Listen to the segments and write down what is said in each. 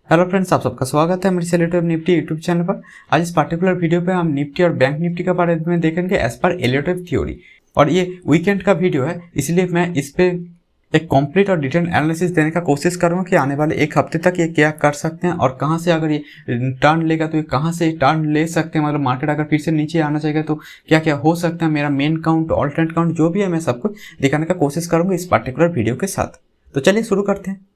Hello friends, आप सबका स्वागत है मेरे सेलेक्टिव निफ्टी यूट्यूब चैनल पर। आज इस पर्टिकुलर वीडियो पे हम निफ्टी और बैंक निफ्टी के बारे में देखेंगे एज पर एलियट थ्योरी। और ये वीकेंड का वीडियो है, इसलिए मैं इस पे एक कंप्लीट और डिटेल एनालिसिस देने का कोशिश करूँगा कि आने वाले एक हफ्ते तक ये क्या कर सकते हैं और कहाँ से अगर ये टर्न लेगा तो ये कहाँ से टर्न ले सकते हैं। मतलब मार्केट अगर फिर से नीचे आना चाहिए तो क्या क्या हो सकता है। मेरा मेन काउंट, ऑल्टरनेट काउंट जो भी है, मैं सब कुछ दिखाने का कोशिश करूँगा इस पर्टिकुलर वीडियो के साथ। तो चलिए शुरू करते हैं।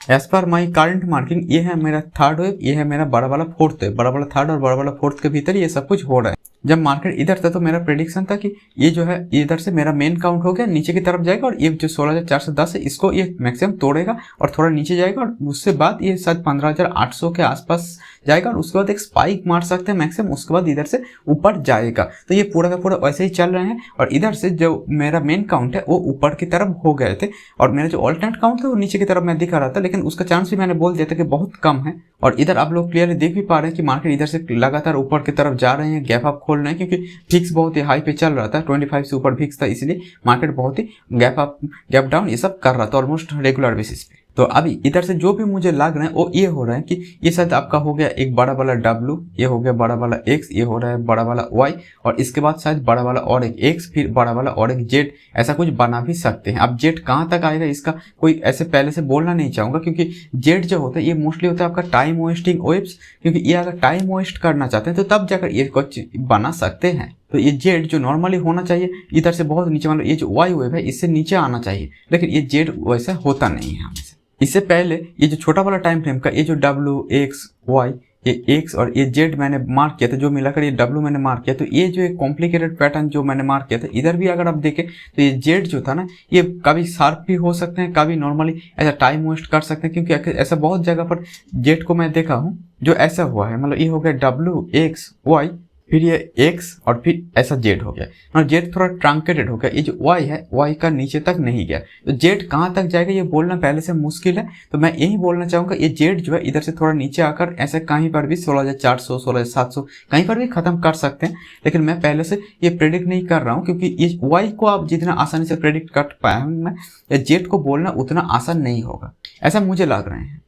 As per my current marking, ये है मेरा थर्ड वेव, ये है मेरा बड़ा वाला फोर्थ वेव। बड़ा वाला थर्ड और बड़ा वाला फोर्थ के भीतर ये सब कुछ हो रहा है। जब मार्केट इधर था तो मेरा प्रेडिक्शन था कि ये जो है इधर से मेरा मेन काउंट हो गया, नीचे की तरफ जाएगा और ये जो 16,410 है इसको ये मैक्सिमम तोड़ेगा और थोड़ा नीचे जाएगा और उससे बाद ये शायद 15,800 के आसपास जाएगा और उसके बाद एक स्पाइक मार सकते हैं मैक्सिमम, उसके बाद इधर से ऊपर जाएगा। तो ये पूरा का पूरा वैसे ही चल रहे हैं और इधर से जो मेरा मेन काउंट है वो ऊपर की तरफ हो गए थे और मेरा जो ऑल्टरनेट काउंट था वो नीचे की तरफ मैं दिखा रहा था, लेकिन उसका चांस भी मैंने बोल दिया था कि बहुत कम है। और इधर आप लोग क्लियरली देख भी पा रहे हैं कि मार्केट इधर से लगातार ऊपर की तरफ जा रहे हैं, गैप अप खोल रहे हैं, क्योंकि फिक्स बहुत ही हाई पे चल रहा था, 25 से ऊपर फिक्स था, इसलिए मार्केट बहुत ही गैप अप गैप डाउन ये सब कर रहा था ऑलमोस्ट रेगुलर बेसिस पे। तो अभी इधर से जो भी मुझे लग रहा है वो ये हो रहा है कि ये शायद आपका हो गया एक बड़ा वाला W, ये हो गया बड़ा वाला X, ये हो रहा है बड़ा वाला Y और इसके बाद शायद बड़ा वाला और एक X, फिर बड़ा वाला और एक Z, ऐसा कुछ बना भी सकते हैं। अब Z कहाँ तक आएगा इसका कोई ऐसे पहले से बोलना नहीं चाहूँगा, क्योंकि Z जो होता है ये मोस्टली होता है आपका टाइम वेस्टिंग वेव्स, क्योंकि ये अगर टाइम वेस्ट करना चाहते हैं तो तब जाकर ये कुछ बना सकते हैं। तो ये Z जो नॉर्मली होना चाहिए इधर से बहुत नीचे, मतलब ये जो Y वेव है इससे नीचे आना चाहिए, लेकिन ये Z वैसा होता नहीं है हमेशा। इससे पहले ये जो छोटा वाला टाइम फ्रेम का ये जो W, X, Y, ये X और ये Z मैंने मार्क किया था, जो मिलाकर ये W मैंने मार्क किया, तो ये जो एक कॉम्प्लिकेटेड पैटर्न जो मैंने मार्क किया था इधर भी अगर आप देखें तो ये Z जो था ना ये कभी शार्प भी हो सकते हैं, कभी नॉर्मली ऐसा टाइम वेस्ट कर सकते हैं, क्योंकि ऐसा बहुत जगह पर Z को मैं देखा हूँ जो ऐसा हुआ है। मतलब ये हो गया W, X, Y, फिर ये X और फिर ऐसा Z हो गया और Z थोड़ा ट्रांकेटेड हो गया। ये जो Y है Y का नीचे तक नहीं गया, तो Z कहाँ तक जाएगा ये बोलना पहले से मुश्किल है। तो मैं यही बोलना चाहूँगा ये Z जो है इधर से थोड़ा नीचे आकर ऐसे कहीं पर भी 16,400, 16,700 कहीं पर भी खत्म कर सकते हैं, लेकिन मैं पहले से ये प्रेडिक्ट नहीं कर रहा हूँ, क्योंकि ये Y को आप जितना आसानी से प्रेडिक्ट कर पाया हूँ मैं, या Z को बोलना उतना आसान नहीं होगा, ऐसा मुझे लग रहा है।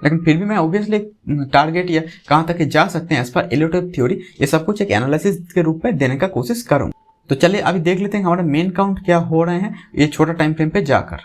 लेकिन फिर भी मैं ऑब्वियसली टारगेट या कहाँ तक जा सकते हैं एज पर एलियट थ्योरी ये सब कुछ एक एनालिसिस के रूप में देने का कोशिश करूँगा। तो चलिए अभी देख लेते हैं हमारे मेन काउंट क्या हो रहे हैं ये छोटा टाइम फ्रेम पे जाकर।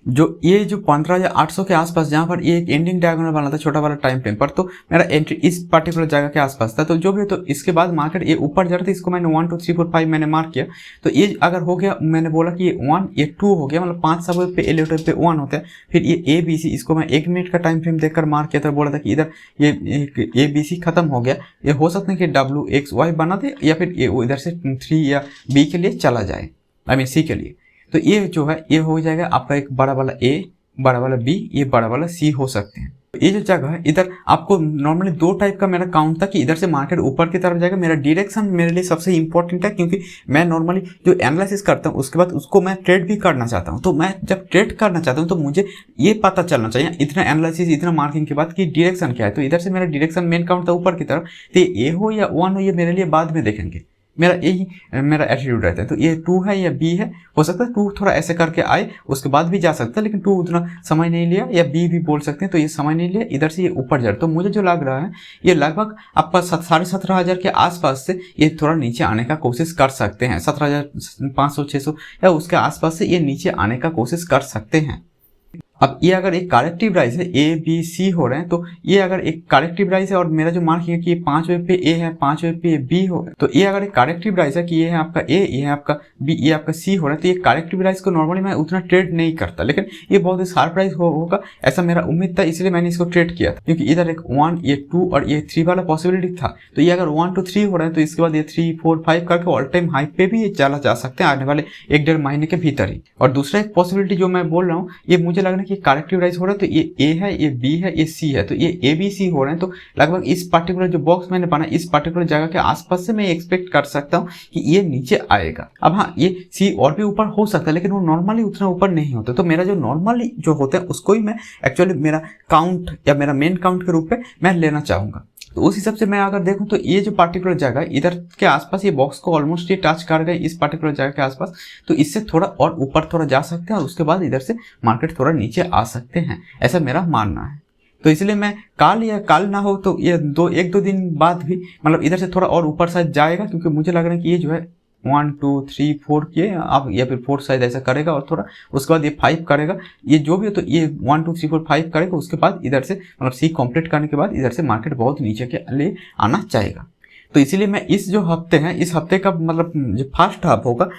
जो ये जो 15,800 के आसपास जहाँ पर ये एक एंडिंग डायगोनल बना था छोटा वाला टाइम फ्रेम पर, तो मेरा एंट्री इस पर्टिकुलर जगह के आसपास था। तो जो भी, तो इसके बाद मार्केट ये ऊपर जा रहा था, इसको मैंने 1 2 3 4 5 मैंने मार्क किया। तो ये अगर हो गया, मैंने बोला कि ये 1 ये 2 हो गया, मतलब 5 सब पे एलियट पे 1 होता है। फिर ये ABC, इसको मैं 1 मिनट का टाइम फ्रेम देखकर मार्क किया था, बोला था कि इधर ये ABC खत्म हो गया, ये हो सकता है कि W, X, Y बना दे या फिर ये इधर से 3 या B के लिए चला जाए, आई मीन C के लिए। तो ये जो है ये हो जाएगा आपका एक बड़ा वाला A, बड़ा वाला B, ये बड़ा वाला C हो सकते हैं। ये जो जगह है इधर आपको नॉर्मली 2 टाइप का मेरा काउंट था कि इधर से मार्केट ऊपर की तरफ जाएगा। मेरा डायरेक्शन मेरे लिए सबसे इंपॉर्टेंट है, क्योंकि मैं नॉर्मली जो एनालिसिस करता हूँ उसके बाद उसको मैं ट्रेड भी करना चाहता हूँ। तो मैं जब ट्रेड करना चाहता हूँ तो मुझे ये पता चलना चाहिए इतना एनालिसिस, इतना मार्किंग के बाद कि डायरेक्शन क्या है। तो इधर से मेरा डायरेक्शन मेन काउंट था ऊपर की तरफ, तो ये हो या 1 हो ये मेरे लिए बाद में देखेंगे, मेरा यही मेरा एटीट्यूड रहता है। तो ये 2 है या B है, हो सकता है 2 थोड़ा ऐसे करके आए उसके बाद भी जा सकता है, लेकिन 2 उतना समय नहीं लिया, या B भी बोल सकते हैं। तो ये समय नहीं लिया, इधर से ये ऊपर जा रहा है। तो मुझे जो लग रहा है ये लगभग आपका 17,500 के आसपास से ये थोड़ा नीचे आने का कोशिश कर सकते हैं। 17,500 600 या उसके आसपास से ये नीचे आने का कोशिश कर सकते हैं। अब ये अगर एक करेक्टिव राइज है, A B C हो रहे हैं, तो ये अगर एक करेक्टिव राइज है और मेरा जो मार्क है कि ये 5 वेव पे A है, 5 वेव पे B हो, तो ये अगर एक करेक्टिव राइज है कि ये है आपका A, ये है आपका B, ये आपका C हो रहा है, तो ये करेक्टिव राइज को नॉर्मली मैं उतना ट्रेड नहीं करता, लेकिन ये बहुत ही शार्प राइज होगा ऐसा मेरा उम्मीद था, इसलिए मैंने इसको ट्रेड किया था। क्योंकि इधर एक 1, ये 2 और ये 3 वाला पॉसिबिलिटी था। तो ये अगर 1 2 3 हो रहा है तो इसके बाद ये 3 4 5 करके ऑल टाइम हाई पे भी ये चला जा सकते हैं आने वाले 1-1.5 महीने के भीतर ही। और दूसरा एक पॉसिबिलिटी जो मैं बोल रहा हूँ, ये मुझे लग रहा है कि करेक्टिव राइज हो रहा है, तो ये A है, ये B है, ये C है, तो ये ABC हो रहे हैं। तो लगभग इस पर्टिकुलर जो बॉक्स मैंने बना इस पर्टिकुलर जगह के आसपास से मैं एक्सपेक्ट कर सकता हूँ कि ये नीचे आएगा। अब हाँ, ये C और भी ऊपर हो सकता है, लेकिन वो नॉर्मली उतना ऊपर नहीं होता। तो मेरा जो नॉर्मली जो होता है उसको ही मैं एक्चुअली मेरा काउंट या मेरा मेन काउंट के रूप में मैं लेना चाहूँगा। तो उस हिसाब से मैं अगर देखूं तो ये जो पर्टिकुलर जगह इधर के आसपास ये बॉक्स को ऑलमोस्ट ये टच कर गए इस पर्टिकुलर जगह के आसपास, तो इससे थोड़ा और ऊपर थोड़ा जा सकते हैं और उसके बाद इधर से मार्केट थोड़ा नीचे आ सकते हैं, ऐसा मेरा मानना है। तो इसलिए मैं कल या कल ना हो तो ये एक दो दिन बाद भी मतलब इधर से थोड़ा और ऊपर साइड जाएगा, क्योंकि मुझे लग रहा है कि ये जो है 1 2 3 4 किए अब या फिर 4 शायद ऐसा करेगा और थोड़ा उसके बाद ये 5 करेगा, ये जो भी है तो ये 1 2 3 4 5 करेगा। उसके बाद इधर से मतलब सी कंप्लीट करने के बाद इधर से मार्केट बहुत नीचे के लिए आना चाहेगा। तो इसीलिए मैं इस जो हफ्ते हैं, इस हफ्ते का मतलब जो फर्स्ट हाफ होगा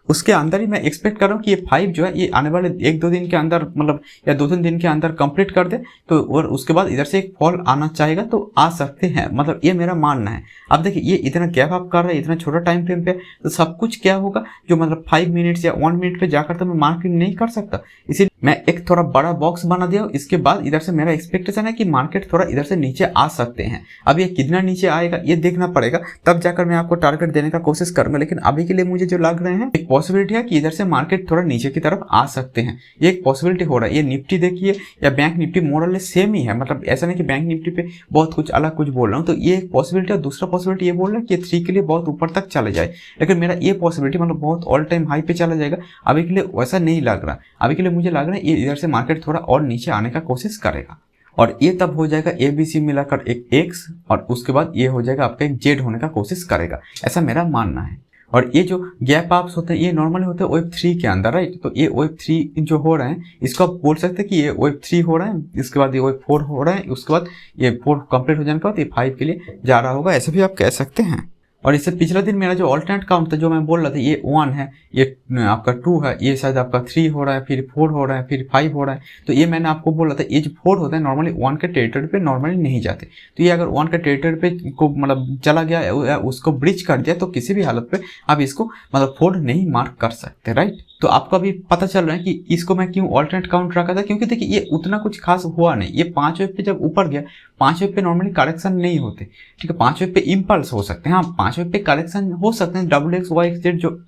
उसके अंदर ही मैं एक्सपेक्ट कर रहा हूँ कि ये 5 जो है ये आने वाले एक दो दिन के अंदर मतलब या 2-3 दिन के अंदर कंप्लीट कर दे, तो और उसके बाद इधर से एक फॉल आना चाहेगा तो आ सकते हैं, मतलब ये मेरा मानना है। अब देखिए ये इतना गैप अप कर रहा है इतना छोटा टाइम फ्रेम पे, तो सब कुछ क्या होगा जो मतलब 5 मिनट्स या 1 मिनट पे जाकर तो मैं मार्केट नहीं कर सकता, इसीलिए मैं एक थोड़ा बड़ा बॉक्स बना दिया। इसके बाद इधर से मेरा एक्सपेक्टेशन है कि मार्केट थोड़ा इधर से नीचे आ सकते हैं। अब ये कितना नीचे आएगा ये देखना पड़ेगा, तब जाकर मैं आपको टारगेट देने का कोशिश करूंगा। लेकिन अभी के लिए मुझे जो लग रहे हैं एक पॉसिबिलिटी है कि इधर से मार्केट थोड़ा नीचे की तरफ आ सकते हैं, ये एक पॉसिबिलिटी हो रहा है। ये निफ्टी देखिए या बैंक निफ्टी मोरलेस सेम ही है, मतलब ऐसा नहीं कि बैंक निफ्टी पे बहुत कुछ अलग कुछ बोल रहा हूँ। तो ये एक पॉसिबिलिटी है। दूसरा पॉसिबिलिटी ये बोल रहा है कि 3 के लिए बहुत ऊपर तक चले जाए, लेकिन मेरा ये पॉसिबिलिटी मतलब बहुत ऑल टाइम हाई पे चला जाएगा अभी के लिए वैसा नहीं लग रहा। अभी के लिए मुझे लग रहा है ये इधर से मार्केट थोड़ा और नीचे आने का कोशिश करेगा, और ये तब हो जाएगा ABC मिलाकर एक X और उसके बाद ये हो जाएगा आपका एक Z होने का कोशिश करेगा, ऐसा मेरा मानना है। और ये जो गैप अप्स होते हैं ये नॉर्मली होते हैं वेब 3 के अंदर, राइट। तो ये वेब 3 जो हो रहा है इसको आप बोल सकते हैं कि ये वेब 3 हो रहा है, इसके बाद ये वेब 4 हो रहा है, उसके बाद ये 4 कंप्लीट हो जाने के बाद ये 5 के लिए जा रहा होगा, ऐसे भी आप कह सकते हैं। और इससे पिछला दिन मेरा जो ऑल्टरनेट काउंट था जो मैं बोल रहा था ये 1 है, ये आपका 2 है, ये शायद आपका 3 हो रहा है, फिर 4 हो रहा है, फिर 5 हो रहा है। तो ये मैंने आपको बोला था ये जो 4 होता है नॉर्मली 1 के टेरिटरी पे नॉर्मली नहीं जाते। तो ये अगर 1 के टेरिटरी पे को मतलब चला गया उसको ब्रिज कर दिया तो किसी भी हालत पे आप इसको मतलब 4 नहीं मार्क कर सकते, राइट। तो आपको अभी पता चल रहा है कि इसको मैं क्यों ऑल्टरनेट काउंट रखा था, क्योंकि देखिए ये उतना कुछ खास हुआ नहीं। ये 5 वेब पे जब ऊपर गया, 5 वेब पे नॉर्मली करेक्शन नहीं होते, ठीक है। 5 वेब पे इम्पल्स हो सकते हैं, हाँ 5 वेब पे करेक्शन हो सकते हैं, WXYZ जो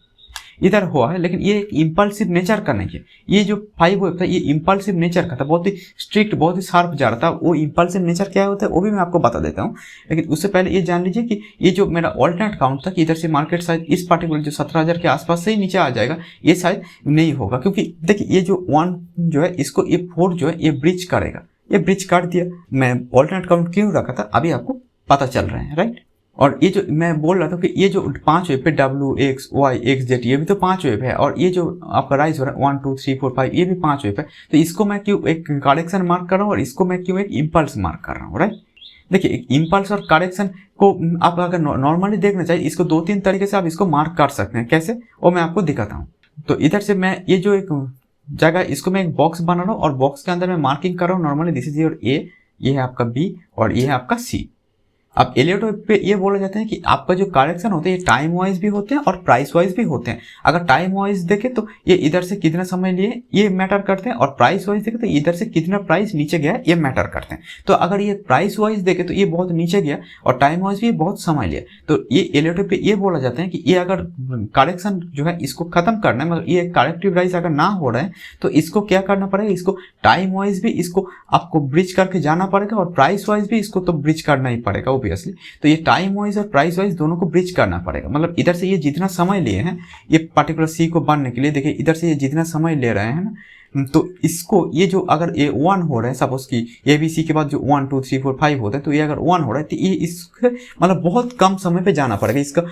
इधर हुआ है, लेकिन ये एक इम्पल्सिव नेचर का नहीं है। ये जो 5 वेब था ये इम्पल्सिव नेचर का था, बहुत ही स्ट्रिक्ट बहुत ही शार्प जा रहा था। वो इम्पल्सिव नेचर क्या होता है वो भी मैं आपको बता देता हूँ, लेकिन उससे पहले ये जान लीजिए कि ये जो मेरा ऑल्टरनेट काउंट था कि इधर से मार्केट शायद इस पार्टिकुलर जो 17,000 के आसपास से ही नीचे आ जाएगा, ये शायद नहीं होगा। क्योंकि देखिए ये जो 1 जो है इसको ये 4 जो है ये ब्रिज करेगा, ये ब्रिज कर दिया। मैं ऑल्टरनेट काउंट क्यों रखा था अभी आपको पता चल रहा है, राइट। और ये जो मैं बोल रहा था कि ये जो 5 वेब पे WXYZ ये भी तो 5 वेब है, और ये जो आपका राइज हो रहा है 1 2 3 4 5 ये भी 5 वेब है। तो इसको मैं क्यों एक करेक्शन मार्क कर रहा हूँ और इसको मैं क्यों एक इम्पल्स मार्क कर रहा हूँ, राइट। देखिए एक इम्पल्स और करेक्शन को आप अगर नॉर्मली देखना चाहिए इसको 2-3 तरीके से आप इसको मार्क कर सकते हैं। कैसे वो मैं आपको दिखाता हूँ। तो इधर से मैं ये जो एक जगह इसको मैं एक बॉक्स बना रहा हूँ और बॉक्स के अंदर मैं मार्किंग कर रहा हूँ। Normally this is your A, ये है आपका B और ये है आपका C। अब एलियट वेव पे ये बोला जाता है कि आपका जो करेक्शन होते हैं ये टाइम वाइज भी होते हैं और प्राइस वाइज भी होते हैं। अगर टाइम वाइज देखें तो ये इधर से कितना समय लिए ये मैटर करते हैं, और प्राइस वाइज देखें तो इधर से कितना प्राइस नीचे गया ये मैटर करते हैं। तो अगर ये प्राइस वाइज देखें तो ये बहुत नीचे गया और टाइम वाइज भी बहुत समय लिया, तो ये एलियट वेव पे ये बोला जाता है कि ये अगर करेक्शन जो है इसको खत्म करना है, मतलब ये करेक्टिव राइज अगर ना हो रहा है तो इसको क्या करना पड़ेगा, इसको टाइम वाइज भी इसको आपको ब्रिज करके जाना पड़ेगा और प्राइस वाइज भी इसको तो ब्रिज करना ही पड़ेगा ऑब्वियसली। तो ये टाइम वाइज और प्राइस वाइज दोनों को ब्रिज करना पड़ेगा। मतलब इधर से ये जितना समय लिए हैं ये पर्टिकुलर C को बनने के लिए, देखिए इधर से ये जितना समय ले रहे हैं ना, तो इसको ये जो अगर ये 1 हो रहा है सपोज की ABC के बाद जो 1 2 3 4 5 होता है, तो ये अगर 1 हो रहा है तो ये इसके मतलब बहुत कम समय पे जाना पड़ेगा। इसका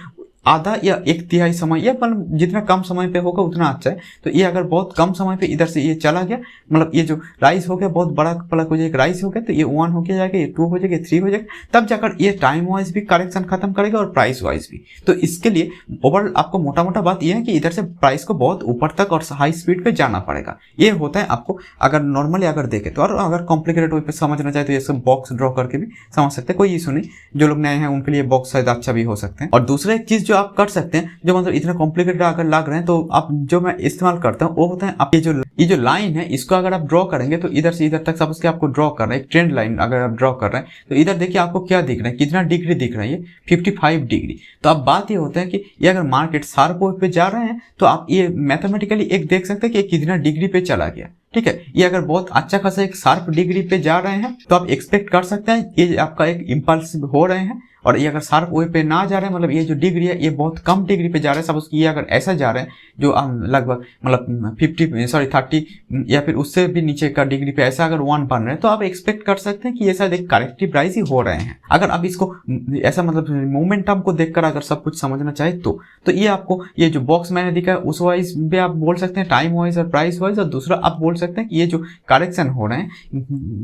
आधा या 1/3 समय या मतलब जितना कम समय पे होगा उतना अच्छा है। तो ये अगर बहुत कम समय पे इधर से ये चला गया, मतलब ये जो राइज हो गया बहुत बड़ा पलक हो जाएगा, राइज हो गया तो ये 1 हो के जाएगा, ये 2 हो जाएगा, 3 हो जाएगा, तब जाकर ये टाइम वाइज भी करेक्शन खत्म करेगा और प्राइस वाइज भी। तो इसके लिए ओवरऑल आपको मोटा मोटा बात यह है कि इधर से प्राइस को बहुत ऊपर तक और हाई स्पीड पे जाना पड़ेगा। ये होता है आपको अगर नॉर्मली अगर देखे तो, और अगर कॉम्प्लिकेटेड वे पे समझना चाहे तो ये सब बॉक्स ड्रॉ करके भी समझ सकते हैं, कोई इशू नहीं। जो लोग नए हैं उनके लिए बॉक्स शायद अच्छा भी हो सकते हैं। और दूसरा एक चीज जो आप कर सकते हैं जो मतलब इतना कॉम्प्लिकेटेड अगर लग रहे हैं तो आप जो मैं इस्तेमाल करता हूँ वो होता है, आप ये जो लाइन है इसको अगर आप ड्रॉ करेंगे तो इधर से इधर तक सपोज के आपको ड्रॉ कर रहे हैं एक ट्रेंड लाइन अगर आप ड्रॉ कर रहे हैं तो इधर देखिए आपको क्या दिख रहा है, कितना डिग्री दिख रहा है, ये 55 डिग्री। तो अब बात ये होता है कि ये अगर मार्केट शार्प पे जा रहे हैं तो आप ये मैथमेटिकली एक देख सकते हैं कि कितना डिग्री पे चला गया, ठीक है। ये अगर बहुत अच्छा खासा एक शार्प डिग्री पे जा रहे हैं तो आप एक्सपेक्ट कर सकते हैं ये आपका एक इम्पल्स हो रहे हैं। और ये अगर शार्प वे पे ना जा रहे हैं, मतलब ये जो डिग्री है ये बहुत कम डिग्री पे जा रहे हैं, सपोज ये अगर ऐसा जा रहे हैं जो लगभग मतलब 30 या फिर उससे भी नीचे का डिग्री पे ऐसा अगर 1 बन रहे हैं, तो आप एक्सपेक्ट कर सकते हैं कि ये शायद एक करेक्टिव राइज ही हो रहे हैं। अगर आप इसको ऐसा मतलब मोमेंटम को देखकर अगर सब कुछ समझना चाहे तो ये आपको ये जो बॉक्स मैंने दिखा उस वाइज भी आप बोल सकते हैं, टाइम वाइज और प्राइस वाइज। और दूसरा आप बोल सकते हैं कि ये जो करेक्शन हो रहे हैं,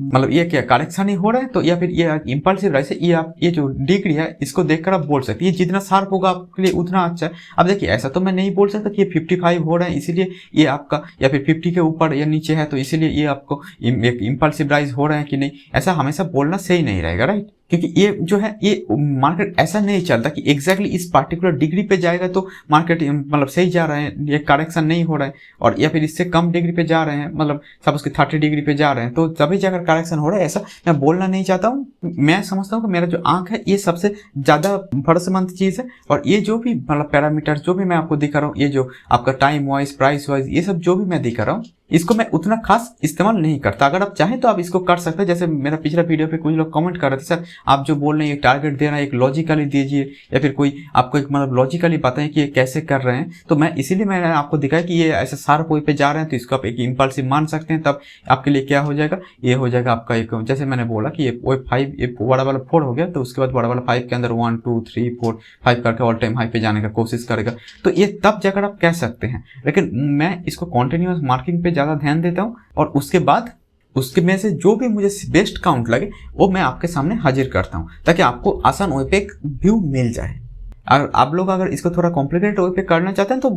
मतलब ये क्या करेक्शन ही हो रहा है, तो या फिर ये इम्पल्सिव राइज है, ये आप ये जो डिग्री है इसको देखकर आप बोल सकते हैं ये जितना शार्प होगा आपके लिए उतना अच्छा है। अब देखिए ऐसा तो मैं नहीं बोल सकता कि ये 55 हो रहा है इसीलिए ये आपका, या फिर 50 के ऊपर या नीचे है तो इसीलिए ये आपको एक इम्पल्सिव राइज हो रहा है कि नहीं, ऐसा हमेशा बोलना सही नहीं रहेगा, राइट। क्योंकि ये जो है ये मार्केट ऐसा नहीं चलता कि एग्जैक्टली इस पार्टिकुलर डिग्री पे जाएगा तो मार्केट मतलब सही जा रहा है, ये करेक्शन नहीं हो रहा है, और या फिर इससे कम डिग्री पे जा रहे हैं, मतलब सपोज कि 30 डिग्री पे जा रहे हैं तो तभी जाकर करेक्शन हो रहा है, ऐसा मैं बोलना नहीं चाहता हूँ। मैं समझता हूँ कि मेरा जो आंख है ये सबसे ज्यादा भरोसेमंद चीज है, और ये जो भी मतलब पैरामीटर जो भी मैं आपको दिखा रहा हूँ, ये जो आपका टाइम वाइज प्राइस वाइज ये सब जो भी मैं दिखा रहा हूँ, इसको मैं उतना खास इस्तेमाल नहीं करता। अगर आप चाहें तो आप इसको कर सकते हैं। जैसे मेरा पिछला वीडियो पे कुछ लोग कमेंट कर रहे थे, सर आप जो बोल रहे हैं ये टारगेट देना एक लॉजिकली दीजिए, या फिर कोई आपको एक मतलब लॉजिकली बताएं कि ये कैसे कर रहे हैं। तो मैं इसीलिए मैंने आपको दिखाया कि ये ऐसे शार्प वे पे जा रहे हैं तो इसको आप एक इम्पल्सिव मान सकते हैं। तब आपके लिए क्या हो जाएगा, ये हो जाएगा आपका एक, जैसे मैंने बोला कि ये वो 5 ये बड़ा वाला 4 हो गया, तो उसके बाद बड़ा वाला 5 के अंदर 1 2 3 4 5 करके ऑल टाइम हाई पे जाने का कोशिश करेगा, तो ये तब जाकर आप कह सकते हैं। लेकिन मैं इसको कॉन्टिन्यूअस मार्किंग पे ज्यादा ध्यान देता हूँ, और उसके बाद उसके में से जो भी मुझे बेस्ट काउंट लगे वो मैं आपके सामने हाजिर करता हूँ, ताकि आपको आसान वे पे एक व्यू मिल जाए। अगर आप लोग अगर इसको थोड़ा कॉम्प्लिकेटेड वे पे करना चाहते हैं तो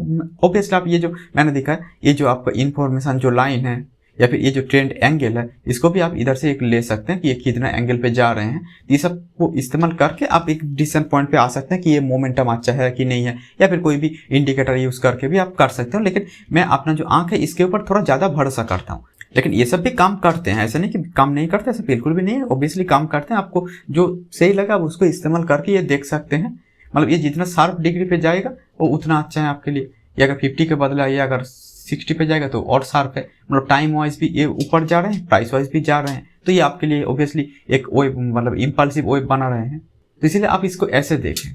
ऑब्वियसली आप ये जो मैंने दिखा है, ये जो आपका इन्फॉर्मेशन जो लाइन है या फिर ये जो ट्रेंड एंगल है, इसको भी आप इधर से एक ले सकते हैं कि ये कितना एंगल पे जा रहे हैं। ये सब को इस्तेमाल करके आप एक डिसीजन पॉइंट पे आ सकते हैं कि ये मोमेंटम अच्छा है कि नहीं है, या फिर कोई भी इंडिकेटर यूज करके भी आप कर सकते हो। लेकिन मैं अपना जो आंख है इसके ऊपर थोड़ा ज्यादा भरोसा करता हूँ। लेकिन ये सब भी काम करते हैं, ऐसा नहीं कि काम नहीं करते, ऐसा बिल्कुल भी नहीं है, ऑब्वियसली काम करते हैं। आपको जो सही लगा आप उसको इस्तेमाल करके ये देख सकते हैं। मतलब ये जितना शार्प डिग्री पे जाएगा वो उतना अच्छा है आपके लिए। ये अगर 50 के बदला ये अगर 60 पे जाएगा तो और शार्प है, मतलब टाइम वाइज भी ये ऊपर जा रहे हैं, प्राइस वाइज भी जा रहे हैं, तो ये आपके लिए ऑब्वियसली एक वेव मतलब इम्पल्सिव वेव बना रहे हैं। तो इसीलिए आप इसको ऐसे देखें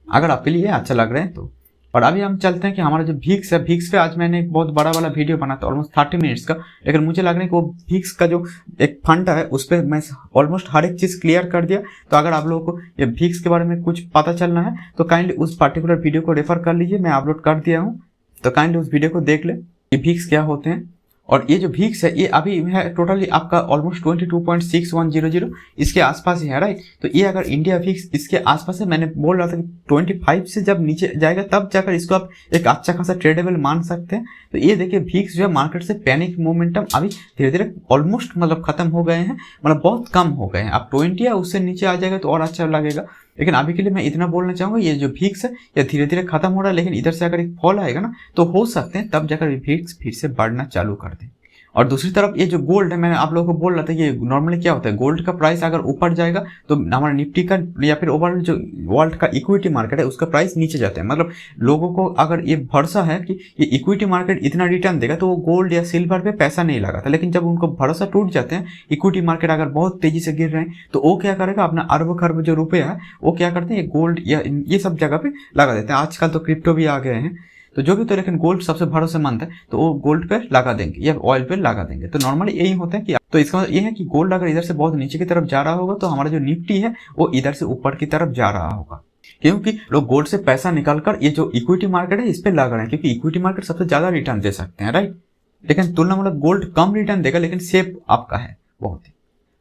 अगर आपके लिए अच्छा लग रहे हैं तो। और अभी हम चलते हैं कि हमारा जो भिक्स है, भिक्स पे आज मैंने एक बहुत बड़ा वाला वीडियो बना था ऑलमोस्ट 30 मिनट्स का, लेकिन मुझे लग रहा है कि वो भिक्स का जो एक फंड है उस पर मैं ऑलमोस्ट हर एक चीज़ क्लियर कर दिया। तो अगर आप लोगों को ये भिक्स के बारे में कुछ पता चलना है तो काइंडली उस पर्टिकुलर वीडियो को रेफर कर लीजिए, मैं अपलोड कर दिया हूँ, तो काइंडली उस वीडियो को देख ले ये भिक्स क्या होते हैं। और ये जो भिक्स है ये अभी है टोटली आपका ऑलमोस्ट 22.6100 इसके आसपास ही है, राइट। तो ये अगर इंडिया भिक्स इसके आसपास है, मैंने बोल रहा था कि 25 से जब नीचे जाएगा तब जाकर इसको आप एक अच्छा खासा ट्रेडेबल मान सकते हैं। तो ये देखिए भिक्स जो है मार्केट से पैनिक मोमेंटम अभी धीरे धीरे ऑलमोस्ट मतलब खत्म हो गए हैं, मतलब बहुत कम हो गए हैं। अब 20 या उससे नीचे आ जाएगा तो और अच्छा लगेगा। लेकिन अभी के लिए मैं इतना बोलना चाहूंगा, ये जो भिक्स है ये धीरे धीरे खत्म हो रहा है, लेकिन इधर से अगर एक फॉल आएगा ना तो हो सकते हैं तब जाकर भिक्स फिर से बढ़ना चालू कर दें। और दूसरी तरफ ये जो गोल्ड है, मैंने आप लोगों को बोल रहा था ये नॉर्मली क्या होता है, गोल्ड का प्राइस अगर ऊपर जाएगा तो हमारा निफ्टी का या फिर ओवरऑल जो वर्ल्ड का इक्विटी मार्केट है उसका प्राइस नीचे जाता है। मतलब लोगों को अगर ये भरोसा है कि ये इक्विटी मार्केट इतना रिटर्न देगा तो वो गोल्ड या सिल्वर पे पैसा नहीं लगाता। लेकिन जब उनको भरोसा टूट जाते हैं, इक्विटी मार्केट अगर बहुत तेजी से गिर रहे हैं, तो वो क्या करेगा, अपना अरब खरब जो रुपये है वो क्या करते हैं, ये गोल्ड या ये सब जगह पे लगा देते हैं। आजकल तो क्रिप्टो भी आ गए हैं, तो जो भी तो, लेकिन गोल्ड सबसे भरोसेमंद है तो वो गोल्ड पे लगा देंगे या ऑयल पे लगा देंगे। तो नॉर्मली यही होता है कि तो इसका मतलब ये है कि गोल्ड अगर इधर से बहुत नीचे की तरफ जा रहा होगा तो हमारा जो निफ्टी है वो इधर से ऊपर की तरफ जा रहा होगा, क्योंकि लोग गोल्ड से पैसा निकालकर ये जो इक्विटी मार्केट है इस पे लगा रहे हैं, क्योंकि इक्विटी मार्केट सबसे ज्यादा रिटर्न दे सकते हैं, राइट। लेकिन तुलनामूलक गोल्ड कम रिटर्न देगा, लेकिन सेफ आपका है बहुत ही।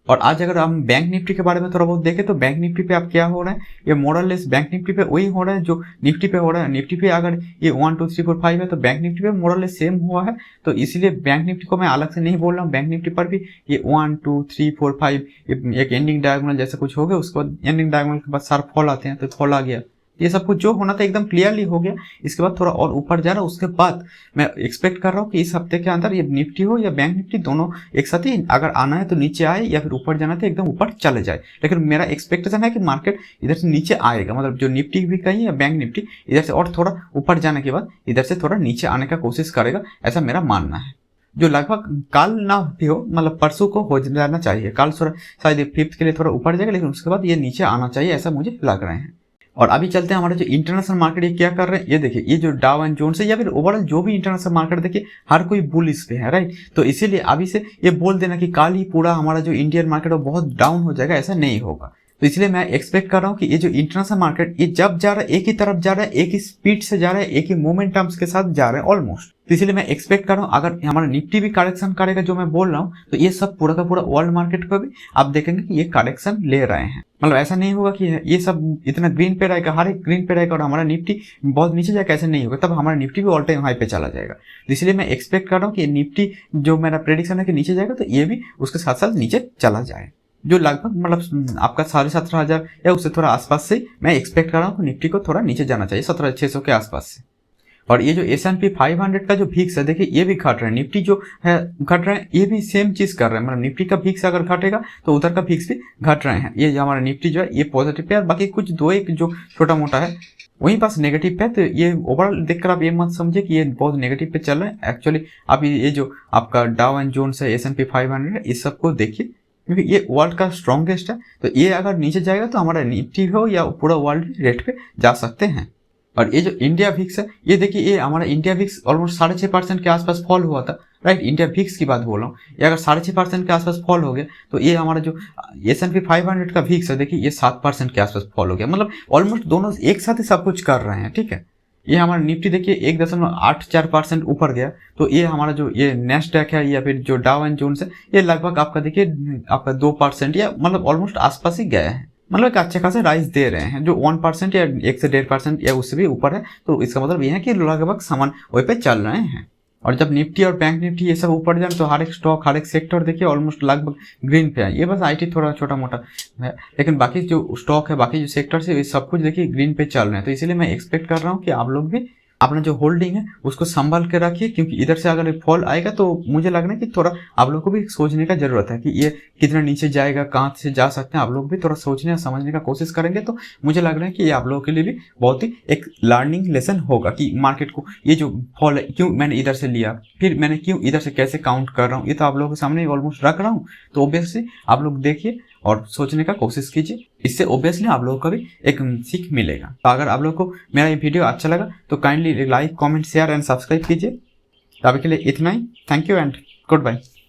और आज अगर हम बैंक निफ्टी के बारे में थोड़ा बहुत देखें तो बैंक निफ्टी पे अब क्या हो रहा है, ये मॉडललेस बैंक निफ्टी पे वही हो रहा है जो निफ्टी पे हो रहा है। निफ्टी पे अगर ये 1 2 3 4 5 है तो बैंक निफ्टी पे मॉडललेस सेम हुआ है। तो इसीलिए बैंक निफ्टी को मैं अलग से नहीं बोल रहा हूँ, बैंक निफ्टी पर भी ये 1 2 3 4 5 एक एंडिंग डायगोनल जैसा कुछ हो गया, उसके बाद एंडिंग डायगोनल के बाद शार्प फॉल आते हैं, तो फॉल आ गया। ये सब कुछ जो होना था एकदम क्लियरली हो गया। इसके बाद थोड़ा और ऊपर जा रहा है, उसके बाद मैं एक्सपेक्ट कर रहा हूँ कि इस हफ्ते के अंदर ये निफ्टी हो या बैंक निफ्टी दोनों एक साथ ही अगर आना है तो नीचे आए, या फिर ऊपर जाना है तो एकदम ऊपर चले जाए। लेकिन मेरा एक्सपेक्टेशन है कि मार्केट इधर से नीचे आएगा, मतलब जो निफ्टी भी कहीं या बैंक निफ्टी इधर से और थोड़ा ऊपर जाने के बाद इधर से थोड़ा नीचे आने का कोशिश करेगा, ऐसा मेरा मानना है। जो लगभग काल ना भी हो, मतलब परसों को हो जाना चाहिए। काल थोड़ा शायद 5th के लिए थोड़ा ऊपर जाएगा, लेकिन उसके बाद ये नीचे आना चाहिए, ऐसा मुझे लग रहे हैं। और अभी चलते हैं हमारे जो इंटरनेशनल मार्केट ये क्या कर रहे हैं। ये देखिए, ये जो डाउ एंड जोन्स है या फिर ओवरऑल जो भी इंटरनेशनल मार्केट, देखिए हर कोई बुल इस पे है, राइट। तो इसीलिए अभी से ये बोल देना कि कल ही पूरा हमारा जो इंडियन मार्केट है बहुत डाउन हो जाएगा, ऐसा नहीं होगा। तो इसलिए मैं एक्सपेक्ट कर रहा हूँ कि ये जो इंटरनेशनल मार्केट ये जब जा रहा है एक ही तरफ जा रहा है, एक ही स्पीड से जा रहा है, एक ही मोमेंटम्स के साथ जा रहे हैं ऑलमोस्ट। तो इसलिए मैं एक्सपेक्ट कर रहा हूँ अगर हमारा निफ्टी भी करेक्शन करेगा जो मैं बोल रहा हूँ, तो ये सब पूरा का पूरा वर्ल्ड मार्केट को भी आप देखेंगे कि ये करेक्शन ले रहे हैं। मतलब ऐसा नहीं होगा कि ये सब इतना ग्रीन पे रहेगा, हर एक ग्रीन पे रहेगा और हमारा निफ्टी बहुत नीचे जाएगा, ऐसा नहीं होगा। तब हमारा निफ्टी भी ऑल टाइम हाई पे चला जाएगा। तो इसलिए मैं एक्सपेक्ट कर रहा हूँ कि निफ्टी जो मेरा प्रेडिक्शन है कि नीचे जाएगा, तो ये भी उसके साथ साथ नीचे चला जाए, जो लगभग मतलब आपका 17,500 या उससे थोड़ा आसपास से मैं एक्सपेक्ट कर रहा हूँ कि निफ्टी को थोड़ा नीचे जाना चाहिए 17,600 के आसपास से। और ये जो S&P 500 का जो भिक्स है, देखिए ये भी घट रहा है, निफ्टी जो है घट रहा है, ये भी सेम चीज कर रहा है। मतलब निफ्टी का भिक्स अगर घटेगा तो उधर का भिक्स भी घट रहे हैं। ये जो हमारा निफ्टी जो है ये पॉजिटिव पे है, बाकी कुछ दो एक जो छोटा मोटा है वहीं पास नेगेटिव पे है। तो ये ओवरऑल देखकर आप ये मत समझे कि ये बहुत नेगेटिव पे चल रहा है। एक्चुअली आप ये जो आपका डाउ एंड जोन्स है, S&P 500 है, इस सबको देखिए, क्योंकि ये वर्ल्ड का स्ट्रॉन्गेस्ट है। तो ये अगर नीचे जाएगा तो हमारा निफ्टी हो या पूरा वर्ल्ड रेट पे जा सकते हैं। और ये जो इंडिया भिक्स है, ये देखिए ये हमारा इंडिया भिक्स ऑलमोस्ट 6.5% के आसपास फॉल हुआ था, राइट। इंडिया भिक्स की बात बोल रहा हूँ। ये अगर 6.5% के आसपास फॉल हो गया तो ये हमारा जो S&P 500 का भिक्स है, देखिए ये 7% के आसपास फॉल हो गया। मतलब ऑलमोस्ट दोनों एक साथ ही सब कुछ कर रहे हैं, ठीक है। ये हमारा निफ्टी देखिए 1.84% ऊपर गया। तो ये हमारा जो ये नेस्डैक है या फिर जो डाउ एंड जोन्स है, ये लगभग आपका देखिए आपका 2% या मतलब ऑलमोस्ट आसपास ही गया है। मतलब एक अच्छे खासे राइज दे रहे हैं, जो 1% या 1 से 1.5% या उससे भी ऊपर है। तो इसका मतलब ये है कि लगभग सामान वही पे चल रहे हैं। और जब निफ्टी और बैंक निफ्टी ये सब ऊपर जाए तो हर एक स्टॉक हर एक सेक्टर देखिए ऑलमोस्ट लगभग ग्रीन पे है। ये बस IT थोड़ा छोटा मोटा है, लेकिन बाकी जो स्टॉक है, बाकी जो सेक्टर है, ये सब कुछ देखिए ग्रीन पे चल रहे हैं। तो इसीलिए मैं एक्सपेक्ट कर रहा हूँ कि आप लोग भी अपना जो होल्डिंग है उसको संभाल के रखिए, क्योंकि इधर से अगर फॉल आएगा तो मुझे लग रहा है कि थोड़ा आप लोग को भी सोचने का जरूरत है कि ये कितना नीचे जाएगा, कहाँ से जा सकते हैं। आप लोग भी थोड़ा सोचने और समझने का कोशिश करेंगे तो मुझे लग रहा है कि ये आप लोगों के लिए भी बहुत ही एक लर्निंग लेसन होगा कि मार्केट को ये जो फॉल है क्यों मैंने इधर से लिया, फिर मैंने क्यों इधर से कैसे काउंट कर रहा हूँ, ये तो आप लोगों के सामने ऑलमोस्ट रख रहा हूँ। तो ऑब्वियसली आप लोग देखिए और सोचने का कोशिश कीजिए, इससे ऑब्वियसली आप लोगों को भी एक सीख मिलेगा। तो अगर आप लोगों को मेरा ये वीडियो अच्छा लगा तो kindly like, comment, share and subscribe कीजिए। तो अभी के लिए इतना ही। Thank you and good bye.